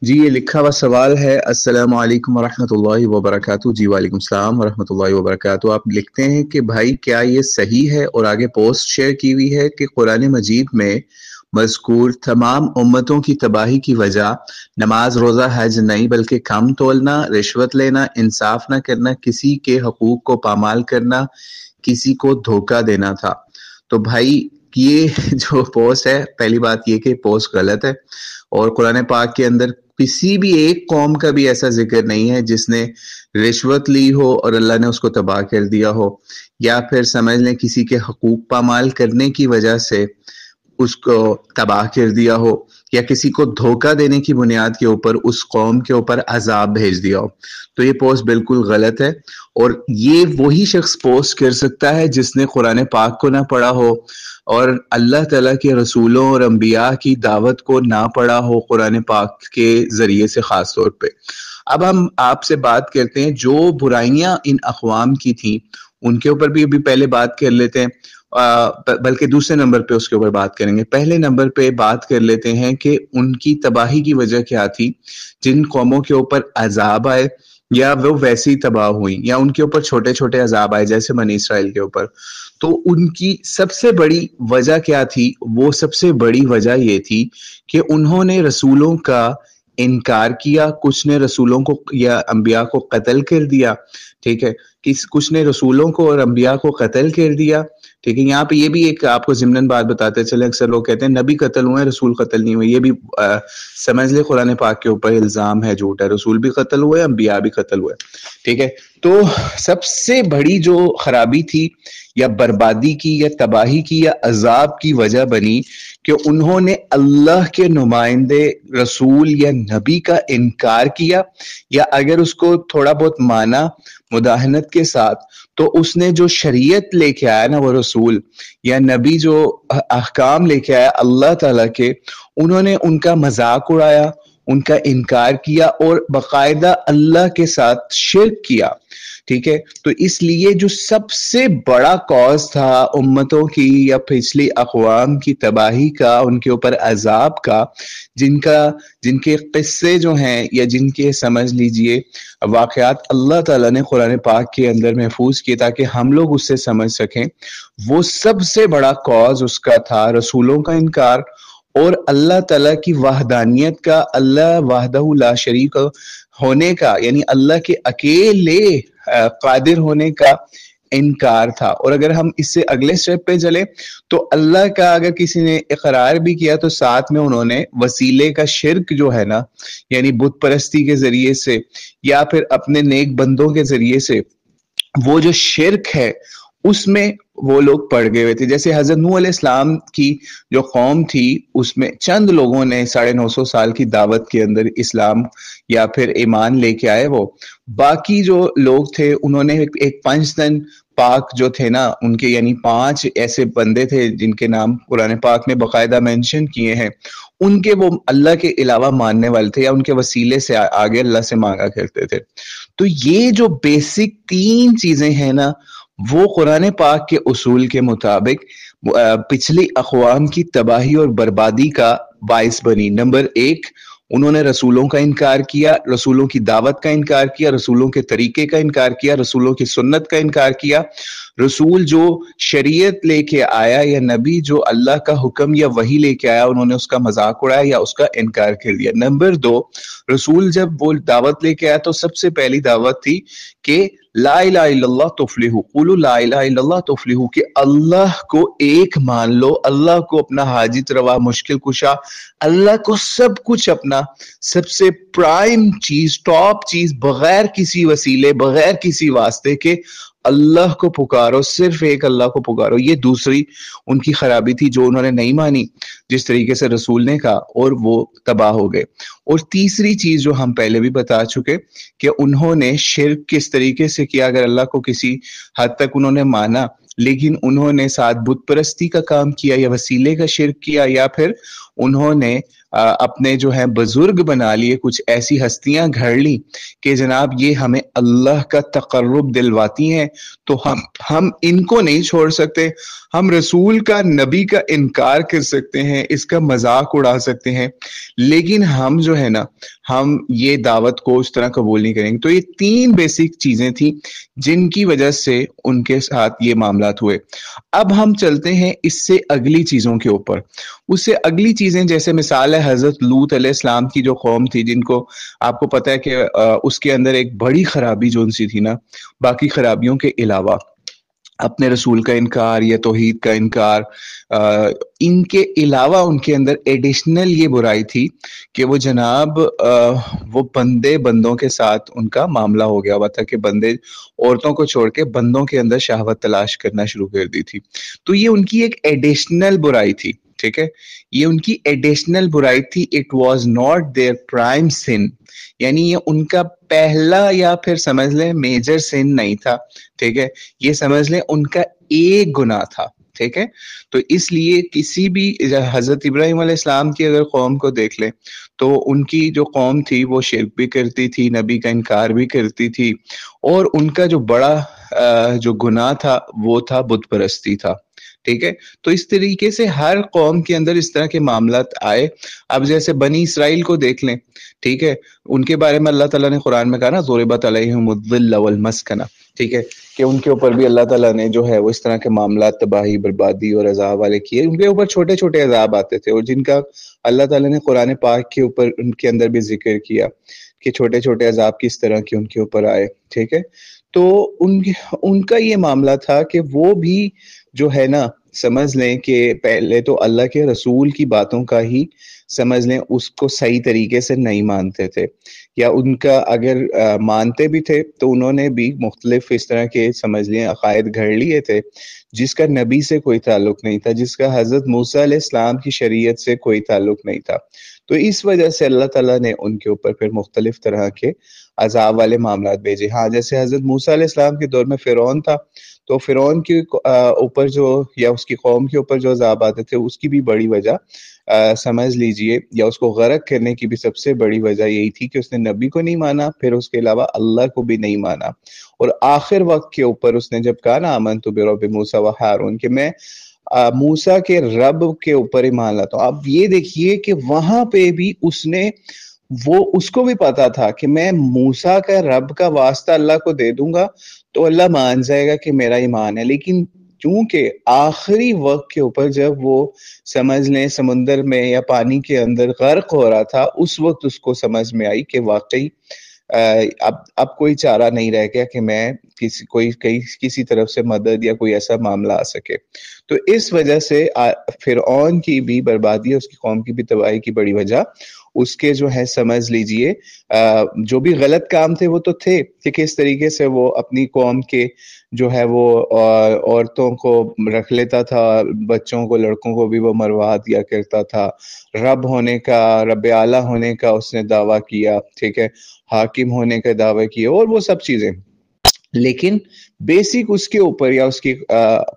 جی یہ لکھا ہوا سوال ہے، السلام علیکم ورحمۃ اللہ وبرکاتہ۔ جی وعلیکم السلام ورحمۃ اللہ وبرکاتہ۔ آپ لکھتے ہیں کہ بھائی کیا یہ صحیح ہے، اور آگے پوسٹ شیئر کی ہوئی ہے کہ قرآن مجید میں مذکور تمام امتوں کی تباہی کی وجہ نماز روزہ حج نہیں بلکہ کم تولنا، رشوت لینا، انصاف نہ کرنا، کسی کے حقوق کو پامال کرنا، کسی کو دھوکہ دینا تھا۔ تو بھائی یہ جو پوسٹ ہے، پہلی بات یہ کہ پوسٹ غلط ہے، اور قرآن پاک کے اندر کسی بھی ایک قوم کا بھی ایسا ذکر نہیں ہے جس نے رشوت لی ہو اور اللہ نے اس کو تباہ کر دیا ہو، یا پھر سمجھ لیں کسی کے حقوق پامال کرنے کی وجہ سے اس کو تباہ کر دیا ہو، یا کسی کو دھوکہ دینے کی بنیاد کے اوپر اس قوم کے اوپر عذاب بھیج دیا ہو۔ تو یہ پوسٹ بالکل غلط ہے، اور یہ وہی شخص پوسٹ کر سکتا ہے جس نے قرآن پاک کو نہ پڑھا ہو اور اللہ تعالیٰ کے رسولوں اور انبیاء کی دعوت کو نہ پڑھا ہو قرآن پاک کے ذریعے سے خاص طور پہ۔ اب ہم آپ سے بات کرتے ہیں جو برائیاں ان اقوام کی تھیں ان کے اوپر بھی ابھی پہلے بات کر لیتے ہیں، بلکہ دوسرے نمبر پہ اس کے اوپر بات کریں گے۔ پہلے نمبر پہ بات کر لیتے ہیں کہ ان کی تباہی کی وجہ کیا تھی، جن قوموں کے اوپر عذاب آئے یا وہ ویسے ہی تباہ ہوئی، یا ان کے اوپر چھوٹے چھوٹے عذاب آئے جیسے بنی اسرائیل کے اوپر۔ تو ان کی سب سے بڑی وجہ کیا تھی؟ وہ سب سے بڑی وجہ یہ تھی کہ انہوں نے رسولوں کا انکار کیا، کچھ نے رسولوں کو یا انبیاء کو قتل کر دیا، ٹھیک ہے، کچھ نے رسولوں کو اور انبیاء کو قتل کر دیا، ٹھیک ہے۔ یہاں پہ یہ بھی ایک آپ کو ضمناً بات بتاتے چلے، اکثر لوگ کہتے ہیں نبی قتل ہوئے ہیں رسول قتل نہیں ہوئے، یہ بھی سمجھ لے قرآن پاک کے اوپر الزام ہے، جھوٹ ہے، رسول بھی قتل ہوئے، انبیاء بھی قتل ہوئے، ٹھیک ہے۔ تو سب سے بڑی جو خرابی تھی یا بربادی کی یا تباہی کی یا عذاب کی وجہ بنی کہ انہوں نے اللہ کے نمائندے رسول یا نبی کا انکار کیا، یا اگر اس کو تھوڑا بہت مانا مداہنت کے ساتھ، تو اس نے جو شریعت لے کے آیا نا، وہ رسول یا نبی جو احکام لے کے آیا اللہ تعالیٰ کے، انہوں نے ان کا مذاق اڑایا، ان کا انکار کیا اور باقاعدہ اللہ کے ساتھ شرک کیا، ٹھیک ہے۔ تو اس لیے جو سب سے بڑا کاز تھا امتوں کی یا پچھلی اقوام کی تباہی کا، ان کے اوپر عذاب کا، جن کے قصے جو ہیں یا جن کے سمجھ لیجئے واقعات اللہ تعالیٰ نے قرآن پاک کے اندر محفوظ کیے تاکہ ہم لوگ اس سے سمجھ سکیں، وہ سب سے بڑا کاز اس کا تھا رسولوں کا انکار اور اللہ تعالیٰ کی وحدانیت کا، اللہ وحدہ لا شریک ہونے کا، یعنی اللہ کے اکیلے قادر ہونے کا انکار تھا۔ اور اگر ہم اس سے اگلے سٹیپ پہ چلے تو اللہ کا اگر کسی نے اقرار بھی کیا تو ساتھ میں انہوں نے وسیلے کا شرک جو ہے نا، یعنی بت پرستی کے ذریعے سے یا پھر اپنے نیک بندوں کے ذریعے سے، وہ جو شرک ہے اس میں وہ لوگ پڑ گئے ہوئے تھے۔ جیسے حضرت نوح علیہ السلام کی جو قوم تھی اس میں چند لوگوں نے 950 سال کی دعوت کے اندر اسلام یا پھر ایمان لے کے آئے، وہ باقی جو لوگ تھے انہوں نے ایک پنج تن پاک جو تھے نا ان کے، یعنی 5 ایسے بندے تھے جن کے نام قرآن پاک نے باقاعدہ مینشن کیے ہیں، ان کے وہ اللہ کے علاوہ ماننے والے تھے یا ان کے وسیلے سے آگے اللہ سے مانگا کرتے تھے۔ تو یہ جو بیسک 3 چیزیں ہیں نا، وہ قرآن پاک کے اصول کے مطابق پچھلی اقوام کی تباہی اور بربادی کا باعث بنی۔ نمبر 1، انہوں نے رسولوں کا انکار کیا، رسولوں کی دعوت کا انکار کیا، رسولوں کے طریقے کا انکار کیا، رسولوں کی سنت کا انکار کیا، رسول جو شریعت لے کے آیا یا نبی جو اللہ کا حکم یا وحی لے کے آیا انہوں نے اس کا مذاق اڑایا یا اس کا انکار کر دیا۔ نمبر 2، رسول جب وہ دعوت لے کے آیا تو سب سے پہلی دعوت تھی کہ لا الہ الا اللہ تفلحوا، قولوا لا الہ الا اللہ تفلحوا، کہ اللہ کو ایک مان لو، اللہ کو اپنا حاجت روا مشکل کشا، اللہ کو سب کچھ اپنا سب سے پرائم چیز، ٹاپ چیز، بغیر کسی وسیلے، بغیر کسی واسطے کے اللہ کو پکارو، صرف ایک اللہ کو پکارو۔ یہ دوسری ان کی خرابی تھی جو انہوں نے نہیں مانی جس طریقے سے رسول نے کہا، اور وہ تباہ ہو گئے۔ اور تیسری چیز جو ہم پہلے بھی بتا چکے کہ انہوں نے شرک کس طریقے سے کیا، اگر اللہ کو کسی حد تک انہوں نے مانا لیکن انہوں نے ساتھ بت پرستی کا کام کیا یا وسیلے کا شرک کیا، یا پھر انہوں نے اپنے جو ہے بزرگ بنا لیے، کچھ ایسی ہستیاں گھڑ لی کہ جناب یہ ہمیں اللہ کا تقرب دلواتی ہیں، تو ہم ان کو نہیں چھوڑ سکتے، ہم رسول کا نبی کا انکار کر سکتے ہیں، اس کا مذاق اڑا سکتے ہیں، لیکن ہم جو ہے نا ہم یہ دعوت کو اس طرح قبول نہیں کریں گے۔ تو یہ 3 بیسک چیزیں تھیں جن کی وجہ سے ان کے ساتھ یہ معاملات ہوئے۔ اب ہم چلتے ہیں اس سے اگلی چیزوں کے اوپر، اس سے اگلی چیزیں جیسے مثال ہے حضرت لوط علیہ السلام کی جو قوم تھی، جن کو آپ کو پتہ ہے کہ اس کے اندر ایک بڑی خرابی جو ان سی تھی نا، باقی خرابیوں کے علاوہ اپنے رسول کا انکار یا توحید کا انکار، ان کے علاوہ ان کے اندر ایڈیشنل یہ برائی تھی کہ وہ جناب وہ بندوں کے ساتھ ان کا معاملہ ہو گیا ہوا تھا کہ بندے عورتوں کو چھوڑ کے بندوں کے اندر شہوت تلاش کرنا شروع کر دی تھی۔ تو یہ ان کی ایک ایڈیشنل برائی تھی، ٹھیک ہے، یہ ان کی ایڈیشنل برائی تھی۔ It was not their prime sin, یعنی یہ ان کا پہلا یا پھر سمجھ لیں میجر سن نہیں تھا، ٹھیک ہے، یہ سمجھ لیں ان کا ایک گناہ تھا، ٹھیک ہے۔ تو اس لیے کسی بھی حضرت ابراہیم علیہ السلام کی اگر قوم کو دیکھ لیں تو ان کی جو قوم تھی وہ شرک بھی کرتی تھی، نبی کا انکار بھی کرتی تھی، اور ان کا جو بڑا جو گناہ تھا وہ تھا بت پرستی تھا، ٹھیک ہے۔ تو اس طریقے سے ہر قوم کے اندر اس طرح کے معاملات آئے۔ اب جیسے بنی اسرائیل کو دیکھ لیں، ٹھیک ہے، ان کے بارے میں اللہ تعالیٰ نے قرآن میں کہا نا ضربت علیہم الذل والمسکنہ، ٹھیک ہے، کہ ان کے اوپر بھی اللہ تعالیٰ نے جو ہے وہ اس طرح کے معاملات تباہی بربادی اور عذاب والے کیے، ان کے اوپر چھوٹے چھوٹے عذاب آتے تھے، اور جن کا اللہ تعالیٰ نے قرآن پاک کے اوپر ان کے اندر بھی ذکر کیا کہ چھوٹے چھوٹے عذاب کس طرح کے ان کے اوپر آئے، ٹھیک ہے۔ تو ان کا یہ معاملہ تھا کہ وہ بھی جو ہے نا سمجھ لیں کہ پہلے تو اللہ کے رسول کی باتوں کا ہی سمجھ لیں اس کو صحیح طریقے سے نہیں مانتے تھے، یا ان کا اگر مانتے بھی تھے تو انہوں نے بھی مختلف اس طرح کے سمجھ لیں عقائد گھڑ لیے تھے جس کا نبی سے کوئی تعلق نہیں تھا، جس کا حضرت موسیٰ علیہ السلام کی شریعت سے کوئی تعلق نہیں تھا۔ تو اس وجہ سے اللہ تعالیٰ نے ان کے اوپر پھر مختلف طرح کے عذاب والے معاملات بھیجے۔ ہاں، جیسے حضرت موسیٰ علیہ السلام کے دور میں فرعون تھا، تو فرعون کے اوپر جو یا اس کی قوم کے اوپر جو عذاب آتے تھے اس کی بھی بڑی وجہ سمجھ لیجئے، یا اس کو غرق کرنے کی بھی سب سے بڑی وجہ یہی تھی کہ اس نے نبی کو نہیں مانا، پھر اس کے علاوہ اللہ کو بھی نہیں مانا، اور آخر وقت کے اوپر اس نے جب کہا نا آمنت برب موسیٰ و ہارون کہ میں موسیٰ کے رب کے اوپر ایمان لاتا ہوں، اب یہ دیکھیے کہ وہاں پہ بھی اس کو بھی پتا تھا کہ میں موسیٰ کا رب کا واسطہ اللہ کو دے دوں گا تو اللہ مان جائے گا کہ میرا ایمان ہے، لیکن چونکہ آخری وقت کے اوپر جب وہ سمجھ لیں سمندر میں یا پانی کے اندر غرق ہو رہا تھا، اس وقت اس کو سمجھ میں آئی کہ واقعی اب کوئی چارہ نہیں رہ گیا کہ میں کسی طرف سے مدد یا کوئی ایسا معاملہ آ سکے۔ تو اس وجہ سے فرعون کی بھی بربادی، اس کی قوم کی بھی تباہی کی بڑی وجہ اس کے جو ہے سمجھ لیجئے جو بھی غلط کام تھے وہ تو تھے کہ کس طریقے سے وہ اپنی قوم کے جو ہے وہ عورتوں کو رکھ لیتا تھا، بچوں کو، لڑکوں کو بھی وہ مروا دیا کرتا تھا، رب ہونے کا، رب اعلیٰ ہونے کا اس نے دعویٰ کیا، ٹھیک ہے، حاکم ہونے کا دعویٰ کیا، اور وہ سب چیزیں، لیکن بیسک اس کے اوپر یا اس کی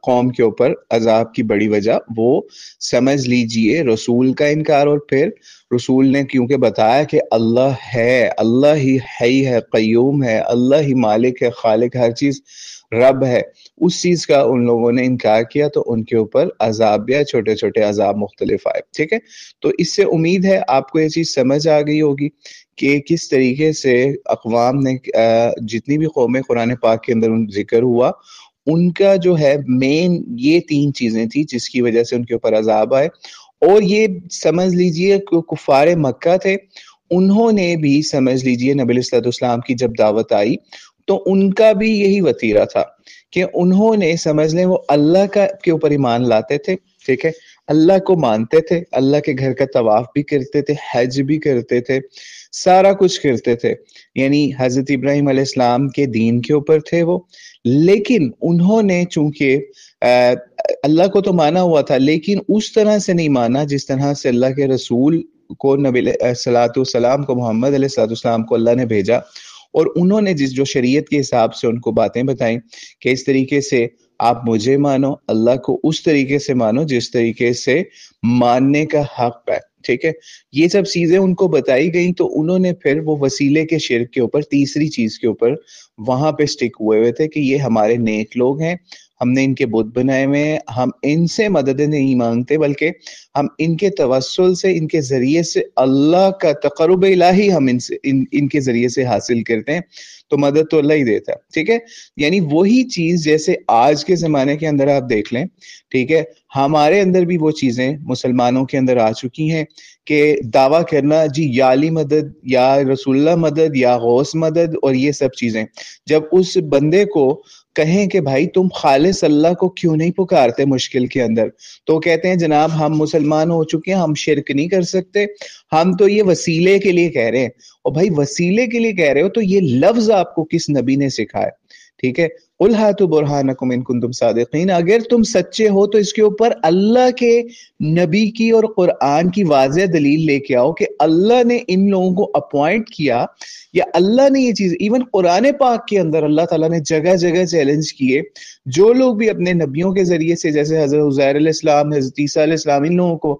قوم کے اوپر عذاب کی بڑی وجہ وہ سمجھ لیجئے رسول کا انکار، اور پھر رسول نے کیونکہ بتایا کہ اللہ ہے، اللہ ہی حی ہے، قیوم ہے، اللہ ہی مالک ہے، خالق، ہر چیز رب ہے، اس چیز کا ان لوگوں نے انکار کیا تو ان کے اوپر عذاب یا چھوٹے چھوٹے عذاب مختلف آئے، ٹھیک ہے۔ تو اس سے امید ہے آپ کو یہ چیز سمجھ آ گئی ہوگی کہ کس طریقے سے اقوام نے جتنی بھی قومیں قرآن پاک کے اندر ذکر ہوا ان کا جو ہے مین یہ 3 چیزیں تھی جس کی وجہ سے ان کے اوپر عذاب آئے، اور یہ سمجھ لیجئے کہ کفار مکہ تھے، انہوں نے بھی سمجھ لیجئے نبی علیہ السلام کی جب دعوت آئی تو ان کا بھی یہی وتیرہ تھا کہ انہوں نے سمجھ لیں وہ اللہ کے اوپر ایمان لاتے تھے، ٹھیک ہے، اللہ کو مانتے تھے، اللہ کے گھر کا طواف بھی کرتے تھے، حج بھی کرتے تھے، سارا کچھ کرتے تھے، یعنی حضرت ابراہیم علیہ السلام کے دین کے اوپر تھے وہ، لیکن انہوں نے چونکہ اللہ کو تو مانا ہوا تھا لیکن اس طرح سے نہیں مانا جس طرح سے اللہ کے رسول کو، نبی علیہ السلام کو، محمد علیہ السلام کو اللہ نے بھیجا، اور انہوں نے جو شریعت کے حساب سے ان کو باتیں بتائیں کہ اس طریقے سے آپ مجھے مانو، اللہ کو اس طریقے سے مانو جس طریقے سے ماننے کا حق ہے، ٹھیک ہے، یہ سب چیزیں ان کو بتائی گئیں تو انہوں نے پھر وہ وسیلے کے شرک کے اوپر، تیسری چیز کے اوپر وہاں پہ سٹک ہوئے تھے کہ یہ ہمارے نیک لوگ ہیں، ہم نے ان کے بت بنائے ہوئے ہیں، ہم ان سے مدد نہیں مانگتے بلکہ ہم ان کے توسل سے، ان کے ذریعے سے اللہ کا تقرب الہی ہم ان کے ذریعے سے حاصل کرتے ہیں، تو مدد تو اللہ ہی دیتا ہے. ٹھیک ہے، یعنی وہی چیز جیسے آج کے زمانے کے اندر آپ دیکھ لیں، ٹھیک ہے، ہمارے اندر بھی وہ چیزیں مسلمانوں کے اندر آ چکی ہیں کہ دعویٰ کرنا جی یا علی مدد، یا رسول اللہ مدد، یا غوث مدد، اور یہ سب چیزیں جب اس بندے کو کہیں کہ بھائی تم خالص اللہ کو کیوں نہیں پکارتے مشکل کے اندر، تو کہتے ہیں جناب ہم مسلمان ہو چکے ہیں، ہم شرک نہیں کر سکتے، ہم تو یہ وسیلے کے لیے کہہ رہے ہیں. اور بھائی وسیلے کے لیے کہہ رہے ہو تو یہ لفظ آپ کو کس نبی نے سکھایا؟ ٹھیک ہے، قُلْ هَاتُوا بُرْهَانَكُمْ إِن كُنتُمْ صَادِقِينَ، اگر تم سچے ہو تو اس کے اوپر اللہ کے نبی کی اور قرآن کی واضح دلیل لے کے آؤ کہ اللہ نے ان لوگوں کو اپوائنٹ کیا، یا اللہ نے یہ چیز، ایون قرآن پاک کے اندر اللہ تعالیٰ نے جگہ جگہ چیلنج کیے جو لوگ بھی اپنے نبیوں کے ذریعے سے، جیسے حضرت عزیر علیہ السلام، حضرت عیسیٰ علیہ السلام، ان لوگوں کو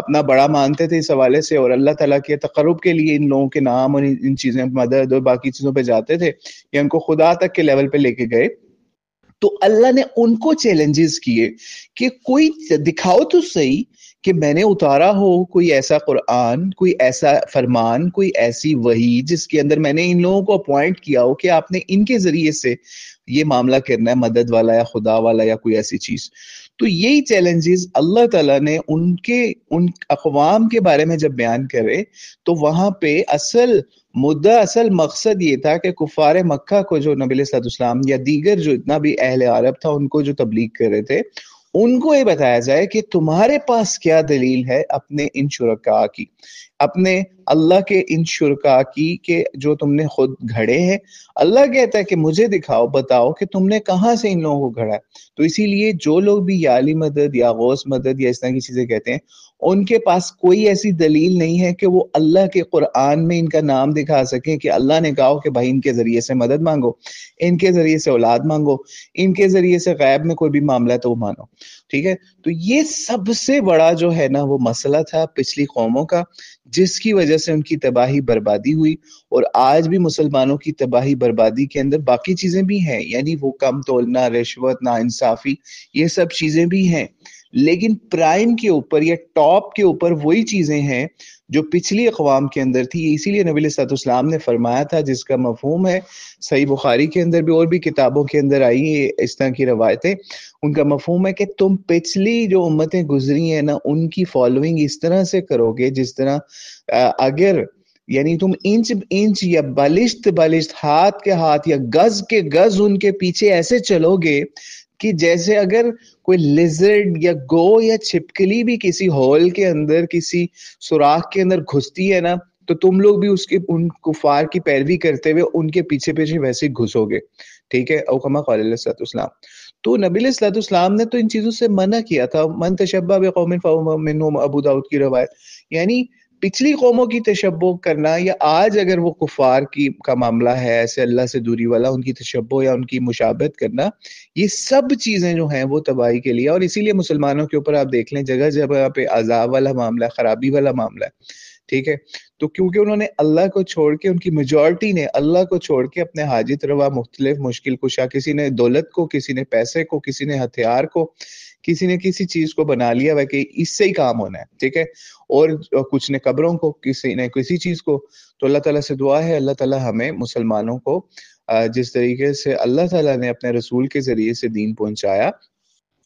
اپنا بڑا مانتے تھے اس حوالے سے، اور اللہ تعالیٰ کے تقرب کے لیے ان لوگوں کے نام اور ان چیزیں، مدد اور باقی چیزوں پہ جاتے تھے، یا ان کو خدا تک کے لیول پہ لے کے گئے، تو اللہ نے ان کو چیلنجز کیے کہ کوئی دکھاؤ تو صحیح کہ میں نے اتارا ہو کوئی ایسا قرآن، کوئی ایسا فرمان، کوئی ایسی وحی جس کے اندر میں نے ان لوگوں کو اپوائنٹ کیا ہو کہ آپ نے ان کے ذریعے سے یہ معاملہ کرنا ہے، مدد والا یا خدا والا یا کوئی ایسی چیز. تو یہی چیلنجز اللہ تعالیٰ نے ان اقوام کے بارے میں جب بیان کرے تو وہاں پہ اصل مدعا، اصل مقصد یہ تھا کہ کفار مکہ کو، جو نبی علیہ السلام یا دیگر جو اتنا بھی اہل عرب تھا ان کو جو تبلیغ کر رہے تھے، ان کو یہ بتایا جائے کہ تمہارے پاس کیا دلیل ہے اپنے ان شرکاء کی، اپنے اللہ کے ان شرکاء کی کہ جو تم نے خود گھڑے ہیں. اللہ کہتا ہے کہ مجھے دکھاؤ، بتاؤ کہ تم نے کہاں سے ان لوگوں کو گھڑا ہے. تو اسی لیے جو لوگ بھی یا علی مدد یا غوث مدد یا اس طرح کی چیزیں کہتے ہیں، ان کے پاس کوئی ایسی دلیل نہیں ہے کہ وہ اللہ کے قرآن میں ان کا نام دکھا سکیں کہ اللہ نے کہا کہ بھائی ان کے ذریعے سے مدد مانگو، ان کے ذریعے سے اولاد مانگو، ان کے ذریعے سے غیب میں کوئی بھی معاملہ ہے تو وہ مانو. ٹھیک ہے، تو یہ سب سے بڑا جو ہے نا وہ مسئلہ تھا پچھلی قوموں کا، جس کی وجہ سے ان کی تباہی بربادی ہوئی. اور آج بھی مسلمانوں کی تباہی بربادی کے اندر باقی چیزیں بھی ہیں، یعنی وہ کم تولنا، رشوت، ناانصافی، یہ سب چیزیں بھی ہیں، لیکن پرائم کے اوپر یا ٹاپ کے اوپر وہی چیزیں ہیں جو پچھلی اقوام کے اندر تھی. اسی لیے نبی علیہ السلام نے فرمایا تھا، جس کا مفہوم ہے صحیح بخاری کے اندر بھی اور بھی کتابوں کے اندر آئی ہیں اس طرح کی روایتیں، ان کا مفہوم ہے کہ تم پچھلی جو امتیں گزری ہیں نا ان کی فالوئنگ اس طرح سے کرو گے جس طرح اگر یعنی تم انچ یا بالشت ہاتھ کے ہاتھ یا گز کے گز ان کے پیچھے ایسے چلو گے کہ جیسے اگر کوئی لیزرڈ یا گو یا چھپکلی بھی کسی ہول کے اندر، کسی سوراخ کے اندر گھستی ہے نا، تو تم لوگ بھی ان کفار کی پیروی کرتے ہوئے ان کے پیچھے پیچھے ویسے گھسو گے. ٹھیک ہے، او کما قال علیہ السلام. تو نبی علیہ الصلوۃ والسلام نے تو ان چیزوں سے منع کیا تھا. من تشبہ بقوم فہو منہم، ابو داؤد کی روایت. یعنی پچھلی قوموں کی تشبہ کرنا، یا آج اگر وہ کفار کا معاملہ ہے ایسے اللہ سے دوری والا، ان کی تشبہ یا ان کی مشابہت کرنا، یہ سب چیزیں جو ہیں وہ تباہی کے لیے. اور اسی لیے مسلمانوں کے اوپر آپ دیکھ لیں جگہ جگہ پہ عذاب والا معاملہ ہے، خرابی والا معاملہ ہے. ٹھیک ہے، تو کیونکہ انہوں نے اللہ کو چھوڑ کے، ان کی میجورٹی نے اللہ کو چھوڑ کے اپنے حاجت روا مختلف مشکل کشا، کسی نے دولت کو، کسی نے پیسے کو، کسی نے ہتھیار کو، کسی نے کسی چیز کو بنا لیا ہے کہ اس سے ہی کام ہونا ہے. ٹھیک ہے، اور کچھ نے قبروں کو، کسی نے کسی چیز کو. تو اللہ تعالیٰ سے دعا ہے اللہ تعالیٰ ہمیں مسلمانوں کو جس طریقے سے اللہ تعالیٰ نے اپنے رسول کے ذریعے سے دین پہنچایا،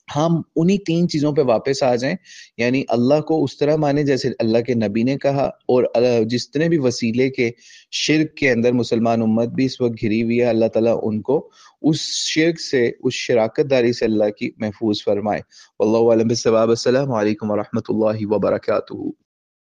ہم انہی 3 چیزوں پہ واپس آ جائیں. یعنی اللہ کو اس طرح مانے جیسے اللہ کے نبی نے کہا، اور جتنے بھی وسیلے کے شرک کے اندر مسلمان امت بھی اس وقت گھری ہوئی ہے، اللہ تعالیٰ ان کو اس شرک سے، اس شراکت داری سے اللہ کی محفوظ فرمائے. واللہ اعلم بالصواب. السلام علیکم ورحمۃ اللہ وبرکاتہ.